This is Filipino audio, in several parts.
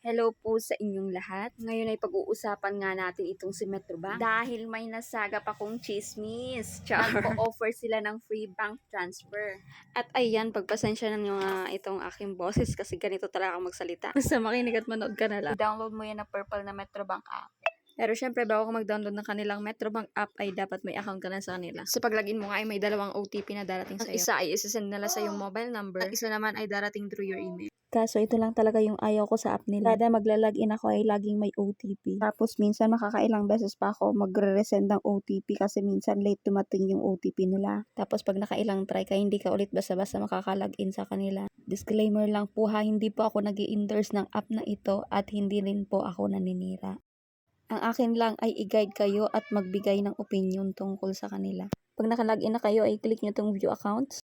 Hello po sa inyong lahat. Ngayon ay pag-uusapan nga natin itong si Metrobank dahil may nasagap akong chismis. Nagpo-offer sila ng free bank transfer. At ayan, pagpasensya na nyo nga itong aking boses kasi ganito talaga ako magsalita. Basta makinig at manood ka na lang. I-download mo yan na purple na Metrobank app. Pero syempre, bago ka mag-download ng kanilang Metrobank app, ay dapat may account ka na sa kanila. Sa pag-login mo nga ay may dalawang OTP na darating sa'yo. Ang isa ay isasend nila sa yung mobile number, at isa naman ay darating through your email. Kaso ito lang talaga yung ayaw ko sa app nila. Kada magla-login ako ay laging may OTP. Tapos minsan makakailang beses pa ako magre-resend ng OTP kasi minsan late dumating yung OTP nila. Tapos pag nakailang try ka, hindi ka ulit basta-basta makaka-login sa kanila. Disclaimer lang po ha, hindi po ako nag-i-endorse ng app na ito at hindi rin po ako naninira. Ang akin lang ay i-guide kayo at magbigay ng opinion tungkol sa kanila. Pag naka-login na kayo ay click nyo tong view accounts.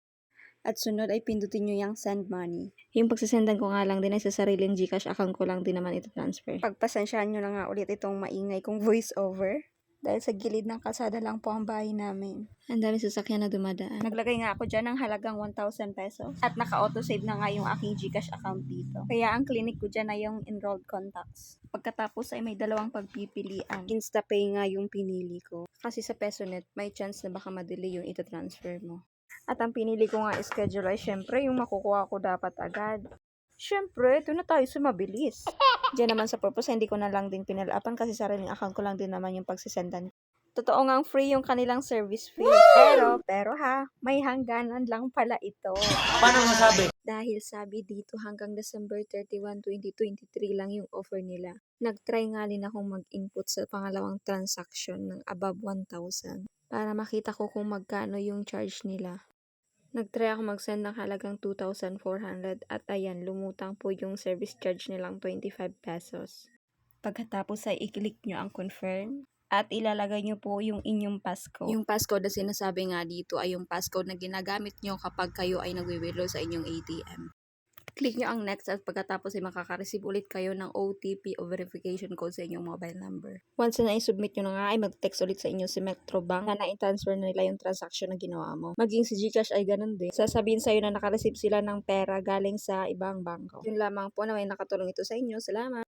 At sunod ay pindutin nyo yung send money. Yung pagsasendan ko nga lang din ay sa sariling GCash account ko lang din naman ito transfer. Pagpasensyahan nyo na nga ulit itong maingay kong voice over. Dahil sa gilid ng kalsada lang po ang bahay namin. Ang dami sasakyan na dumadaan. Naglagay nga ako dyan ng halagang 1,000 pesos. At naka-autosave na nga yung aking GCash account dito. Kaya ang clinic ko dyan ay yung enrolled contacts. Pagkatapos ay may dalawang pagpipilian. InstaPay nga yung pinili ko. Kasi sa PesoNet, may chance na baka ma-delay yung ita-transfer mo. At ang pinili ko nga schedule ay syempre yung makukuha ko dapat agad. Syempre, doon na tayo sa mabilis. Diyan naman sa purpose, hindi ko na lang din pinalapan kasi sariling account ko lang din naman yung pagsisendan. Totoo ngang free yung kanilang service fee. Pero ha, may hangganan lang pala ito. Paano masabi? Dahil sabi dito hanggang December 31, 2023 lang yung offer nila. Nag-try nga din akong mag-input sa pangalawang transaction ng above 1,000 para makita ko kung magkano yung charge nila. Nag-try ako mag-send ng halagang 2,400 at ayan, lumutang po yung service charge nilang 25 pesos. Pagkatapos ay i-click nyo ang confirm at ilalagay nyo po yung inyong passcode. Yung passcode na sinasabi nga dito ay yung passcode na ginagamit nyo kapag kayo ay nagwi-withdraw sa inyong ATM. Click nyo ang next at pagkatapos ay makaka-receive ulit kayo ng OTP o verification code sa inyong mobile number. Once na i-submit nyo na nga ay mag-text ulit sa inyo si Metrobank na na-transfer na nila yung transaction na ginawa mo. Maging si GCash ay ganun din. Sasabihin sa'yo na naka-receive sila ng pera galing sa ibang bangko. Yun lamang po na may nakatulong ito sa inyo. Salamat!